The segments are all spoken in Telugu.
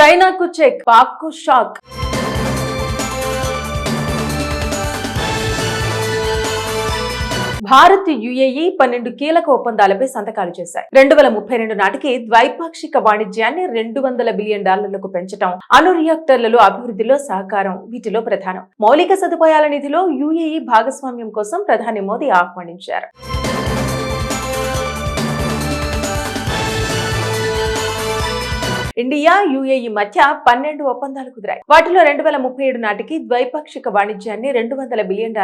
చైనాకు చెక్, పాక్కు షాక్. భారత్ యుఏఈ 12 కీలక ఒప్పందాలపై సంతకాలు చేశాయి. 2032 నాటికి ద్వైపాక్షిక వాణిజ్యాన్ని $200 బిలియన్ పెంచడం, అణు రియాక్టర్లలో అభివృద్ధిలో సహకారం వీటిలో ప్రధానం. మౌలిక సదుపాయాల నిధిలో యుఏఈ భాగస్వామ్యం కోసం ప్రధాని మోదీ ఆహ్వానించారు. ఇండియా యుఏఈ మధ్య 12 ఒప్పందాలు కుదిరాయి. వాటిలో 2037 నాటికి ద్వైపాక్షిక వాణిజ్యాన్ని $200 బిలియన్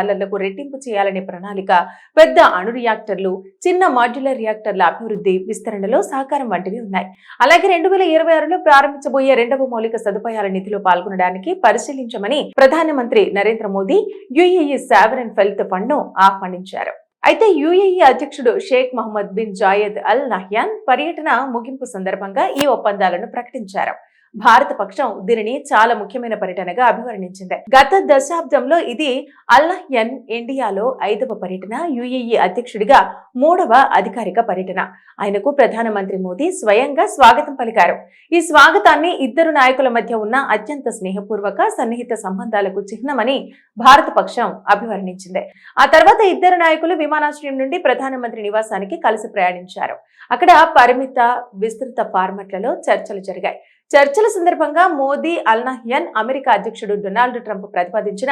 రెట్టింపు చేయాలనే ప్రణాళిక, పెద్ద అణు రియాక్టర్లు, చిన్న మాడ్యులర్ రియాక్టర్ల అభివృద్ధి, విస్తరణలో సహకారం వంటివి ఉన్నాయి. అలాగే 2026లో ప్రారంభించబోయే రెండవ మౌలిక సదుపాయాల నిధిలో పాల్గొనడానికి పరిశీలించమని ప్రధానమంత్రి Narendra Modi UAE sovereign wealth fund ను ఆహ్వానించారు. అయితే యుఏఈ అధ్యక్షుడు Sheikh Mohamed bin Zayed Al Nahyan పర్యటన ముగింపు సందర్భంగా ఈ ఒప్పందాలను ప్రకటించారు. భారత పక్షం దీనిని చాలా ముఖ్యమైన పర్యటనగా అభివర్ణించింది. గత దశాబ్దంలో ఇది అల్ నహ్యాన్ ఇండియాలో 5వ పర్యటన, యుఏఈ అధ్యక్షుడిగా 3వ అధికారిక పర్యటన. ఆయనకు ప్రధానమంత్రి మోదీ స్వయంగా స్వాగతం పలికారు. ఈ స్వాగతాన్ని ఇద్దరు నాయకుల మధ్య ఉన్న అత్యంత స్నేహపూర్వక, సన్నిహిత సంబంధాలకు చిహ్నమని భారత పక్షం అభివర్ణించింది. ఆ తర్వాత ఇద్దరు నాయకులు విమానాశ్రయం నుండి ప్రధానమంత్రి నివాసానికి కలిసి ప్రయాణించారు. అక్కడ పరిమిత, విస్తృత ఫార్మాట్లలో చర్చలు జరిగాయి. చర్చల సందర్భంగా మోదీ, అల్ నహ్యాన్ అమెరికా అధ్యక్షుడు డొనాల్డ్ ట్రంప్ ప్రతిపాదించిన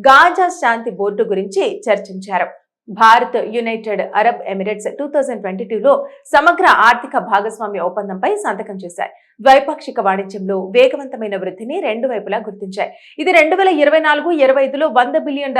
గాజా శాంతి బోర్డు గురించి చర్చించారు. భారత్ యునైటెడ్ అరబ్ ఎమిరేట్స్ 2022లో సమగ్ర ఆర్థిక భాగస్వామ్య ఒప్పందంపై సంతకం చేశాయి. ద్వైపాక్షిక వాణిజ్యంలో వేగవంతమైన వృద్ధిని రెండు వైపులా గుర్తించాయి. ఇది 2024-25లో $100 బిలియన్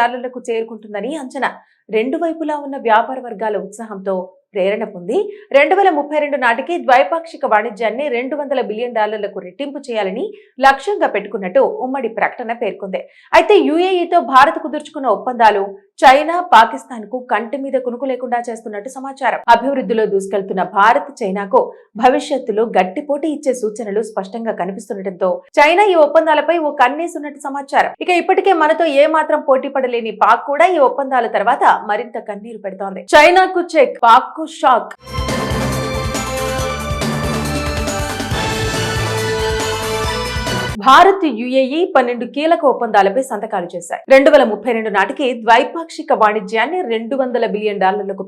చేరుకుంటుందని అంచనా. రెండు వైపులా ఉన్న వ్యాపార వర్గాల ఉత్సాహంతో ప్రేరణ పొంది 2032 నాటికి ద్వైపాక్షిక వాణిజ్యాన్ని $200 బిలియన్ రెట్టింపు చేయాలని లక్ష్యంగా పెట్టుకున్నట్టు ఉమ్మడి ప్రకటన పేర్కొంది. అయితే యుఏఈతో భారత్ కుదుర్చుకున్న ఒప్పందాలు చైనా, పాకిస్తాన్ కు కంటి మీద కునుకు లేకుండా చేస్తున్నట్టు సమాచారం. అభివృద్ధిలో దూసుకెళ్తున్న భారత్, చైనాకు భవిష్యత్తులో గట్టి పోటీ ఇచ్చే సూచనలు స్పష్టంగా కనిపిస్తుండటంతో చైనా ఈ ఒప్పందాలపై ఓ కన్నేసున్నట్టు సమాచారం. ఇక ఇప్పటికే మనతో ఏ మాత్రం పోటీ పడలేని పాక్ కూడా ఈ ఒప్పందాల తర్వాత మరింత కన్నీరు పెడుతోంది. చైనాకు check, Pak shock. Bharat UAE 12 కీలక ఒప్పందాలపై సంతకాలు చేశాయి. 2032 నాటికి ద్వైపాక్షిక వాణిజ్యాన్ని $200 బిలియన్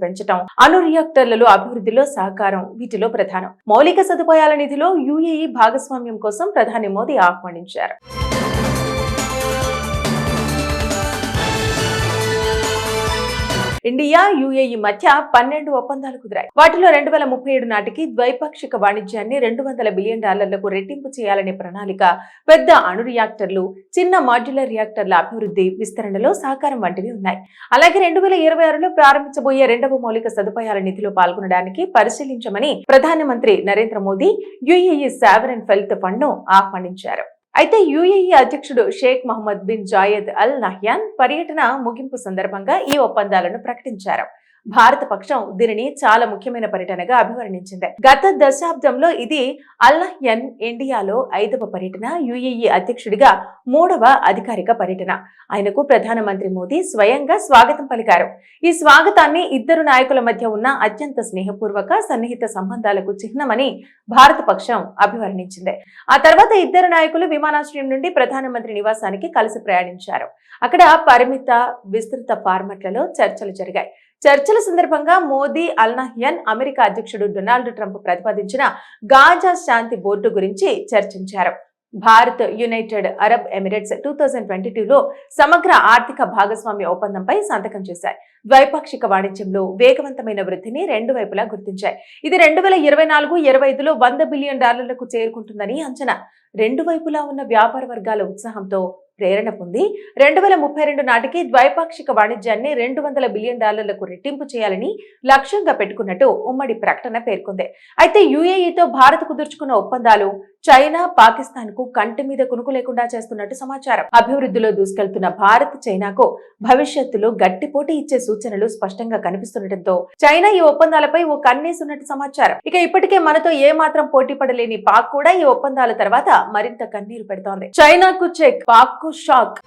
పెంచడం, అణు రియాక్టర్లలో అభివృద్ధిలో సహకారం వీటిలో ప్రధానం. మౌలిక సదుపాయాల నిధిలో యుఏఈ భాగస్వామ్యం కోసం ప్రధాని మోదీ ఆహ్వానించారు. ఇండియా యుఏఈ మధ్య 12 ఒప్పందాలు కుదిరాయి. వాటిలో 2037 నాటికి ద్వైపాక్షిక వాణిజ్యాన్ని $200 బిలియన్ రెట్టింపు చేయాలనే ప్రణాళిక, పెద్ద అణు రియాక్టర్లు, చిన్న మాడ్యులర్ రియాక్టర్ల అభివృద్ధి, విస్తరణలో సహకారం వంటివి ఉన్నాయి. అలాగే 2026లో ప్రారంభించబోయే రెండవ మౌలిక సదుపాయాల నిధిలో పాల్గొనడానికి పరిశీలించమని ప్రధానమంత్రి Narendra Modi UAE sovereign wealth fund ను ఆహ్వానించారు. అయితే యుఏఈ అధ్యక్షుడు Sheikh Mohamed bin Zayed Al Nahyan పర్యటన ముగింపు సందర్భంగా ఈ ఒప్పందాలను ప్రకటించారు. భారత పక్షం దీనిని చాలా ముఖ్యమైన పర్యటనగా అభివర్ణించింది. గత దశాబ్దంలో ఇది అల్ నహ్యాన్ ఇండియాలో 5వ పర్యటన, యుఏఈ అధ్యక్షుడిగా 3వ అధికారిక పర్యటన. ఆయనకు ప్రధానమంత్రి మోదీ స్వయంగా స్వాగతం పలికారు. ఈ స్వాగతాన్ని ఇద్దరు నాయకుల మధ్య ఉన్న అత్యంత స్నేహపూర్వక, సన్నిహిత సంబంధాలకు చిహ్నమని భారత పక్షం అభివర్ణించింది. ఆ తర్వాత ఇద్దరు నాయకులు విమానాశ్రయం నుండి ప్రధానమంత్రి నివాసానికి కలిసి ప్రయాణించారు. అక్కడ పరిమిత, విస్తృత ఫార్మాట్లలో చర్చలు జరిగాయి. చర్చల సందర్భంగా మోదీ, అల్ నహ్యాన్ అమెరికా అధ్యక్షుడు డొనాల్డ్ ట్రంప్ ప్రతిపాదించిన గాజా శాంతి బోర్డు గురించి చర్చించారు. భారత్ యునైటెడ్ అరబ్ ఎమిరేట్స్ 2022లో సమగ్ర ఆర్థిక భాగస్వామ్య ఒప్పందంపై సంతకం చేశాయి. ద్వైపాక్షిక వాణిజ్యంలో వేగవంతమైన వృద్ధిని రెండు వైపులా గుర్తించాయి. ఇది 2024-25లో $100 బిలియన్ చేరుకుంటుందని అంచనా. రెండు వైపులా ఉన్న వ్యాపార వర్గాల ఉత్సాహంతో ప్రేరణ పొంది 2032 నాటికి ద్వైపాక్షిక వాణిజ్యాన్ని $200 బిలియన్ రెట్టింపు చేయాలని లక్ష్యంగా పెట్టుకున్నట్టు ఉమ్మడి ప్రకటన పేర్కొంది. అయితే యుఏఈతో భారత్ కుదుర్చుకున్న ఒప్పందాలు చైనా, పాకిస్తాన్ కు కంటి మీద కునుకు లేకుండా చేస్తున్నట్టు సమాచారం. అభివృద్ధిలో దూసుకెళ్తున్న భారత్, చైనాకు భవిష్యత్తులో గట్టి పోటీ ఇచ్చే సూచనలు స్పష్టంగా కనిపిస్తుండటంతో చైనా ఈ ఒప్పందాలపై ఓ కన్నేసున్నట్టు సమాచారం. ఇక ఇప్పటికే మనతో ఏ మాత్రం పోటీ పడలేని పాక్ కూడా ఈ ఒప్పందాల తర్వాత మరింత కన్నీరు పెడుతోంది. చైనాకు check, Pak shock.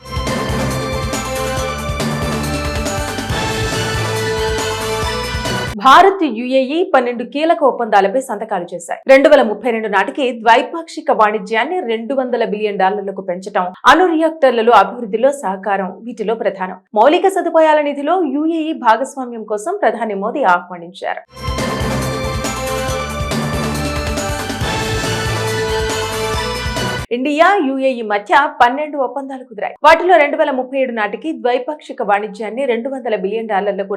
Bharat UAE 12 కీలక ఒప్పందాలపై సంతకాలు చేశాయి. 2032 నాటికి ద్వైపాక్షిక వాణిజ్యాన్ని $200 బిలియన్ పెంచడం, అణు రియాక్టర్లలో అభివృద్ధిలో సహకారం వీటిలో ప్రధానం. మౌలిక సదుపాయాల నిధిలో యుఏఈ భాగస్వామ్యం కోసం ప్రధాని మోదీ ఆహ్వానించారు. ఇండియా యుఏఈ మధ్య 12 ఒప్పందాలు కుదిరాయి. వాటిలో 2037 నాటికి ద్వైపాక్షిక వాణిజ్యాన్ని $200 బిలియన్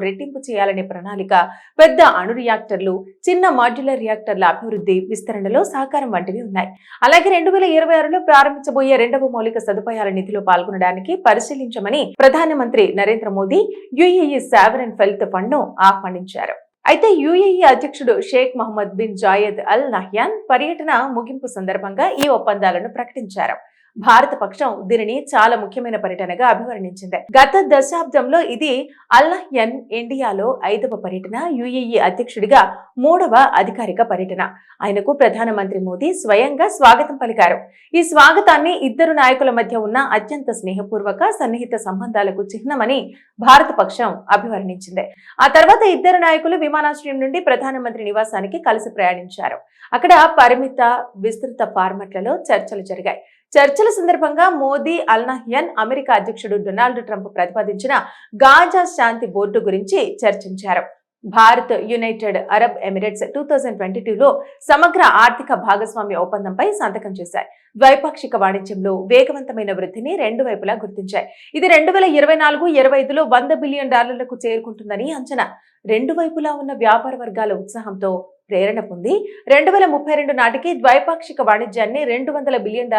రెట్టింపు చేయాలనే ప్రణాళిక, పెద్ద అణు రియాక్టర్లు, చిన్న మాడ్యులర్ రియాక్టర్ల అభివృద్ధి, విస్తరణలో సహకారం వంటివి ఉన్నాయి. అలాగే 2026లో ప్రారంభించబోయే రెండవ మౌలిక సదుపాయాల నిధిలో పాల్గొనడానికి పరిశీలించమని ప్రధానమంత్రి Narendra Modi UAE sovereign wealth fund ను ఆహ్వానించారు. అయితే యుఏఈ అధ్యక్షుడు Sheikh Mohamed bin Zayed Al Nahyan పర్యటన ముగింపు సందర్భంగా ఈ ఒప్పందాలను ప్రకటించారు. భారత పక్షం దీనిని చాలా ముఖ్యమైన పర్యటనగా అభివర్ణించింది. గత దశాబ్దంలో ఇది అల్ నహ్యాన్ ఇండియాలో 5వ పర్యటన, యుఏఈ అధ్యక్షుడిగా 3వ అధికారిక పర్యటన. ఆయనకు ప్రధానమంత్రి మోదీ స్వయంగా స్వాగతం పలికారు. ఈ స్వాగతాన్ని ఇద్దరు నాయకుల మధ్య ఉన్న అత్యంత స్నేహపూర్వక, సన్నిహిత సంబంధాలకు చిహ్నమని భారత పక్షం అభివర్ణించింది. ఆ తర్వాత ఇద్దరు నాయకులు విమానాశ్రయం నుండి ప్రధానమంత్రి నివాసానికి కలిసి ప్రయాణించారు. అక్కడ పరిమిత, విస్తృత ఫార్మాట్లలో చర్చలు జరిగాయి. చర్చల సందర్భంగా మోదీ, అల్ నహ్యాన్ అమెరికా అధ్యక్షుడు డొనాల్డ్ ట్రంప్ ప్రతిపాదించిన గాజా శాంతి బోర్డు గురించి చర్చించారు. భారత్, యునైటెడ్ అరబ్ ఎమిరేట్స్ 2022లో సమగ్ర ఆర్థిక భాగస్వామ్య ఒప్పందంపై సంతకం చేశాయి. ద్వైపాక్షిక వాణిజ్యంలో వేగవంతమైన వృద్ధిని రెండు వైపులా గుర్తించాయి. ఇది 2024-25లో $100 బిలియన్ చేరుకుంటుందని అంచనా. రెండు వైపులా ఉన్న వ్యాపార వర్గాల ఉత్సాహంతో ప్రేరణ పొంది 2032 నాటికి ద్వైపాక్షిక వాణిజ్యాన్ని $200 బిలియన్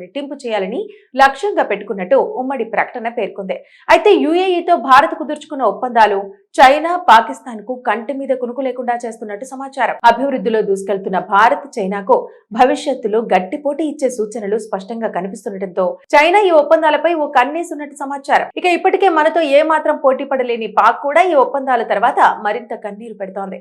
రెట్టింపు చేయాలని లక్ష్యంగా పెట్టుకున్నట్టు ఉమ్మడి ప్రకటన పేర్కొంది. అయితే యుఏఈతో భారత్ కుదుర్చుకున్న ఒప్పందాలు చైనా, పాకిస్తాన్ కు కంటి మీద కునుకు లేకుండా చేస్తున్నట్టు సమాచారం. అభివృద్ధిలో దూసుకెళ్తున్న భారత్, చైనాకు భవిష్యత్తులో గట్టి పోటీ ఇచ్చే సూచనలు స్పష్టంగా కనిపిస్తుండటంతో చైనా ఈ ఒప్పందాలపై ఓ కన్నేసున్నట్టు సమాచారం. ఇక ఇప్పటికే మనతో ఏ మాత్రం పోటీ పడలేని పాక్ కూడా ఈ ఒప్పందాల తర్వాత మరింత కన్నీరు పెడుతోంది.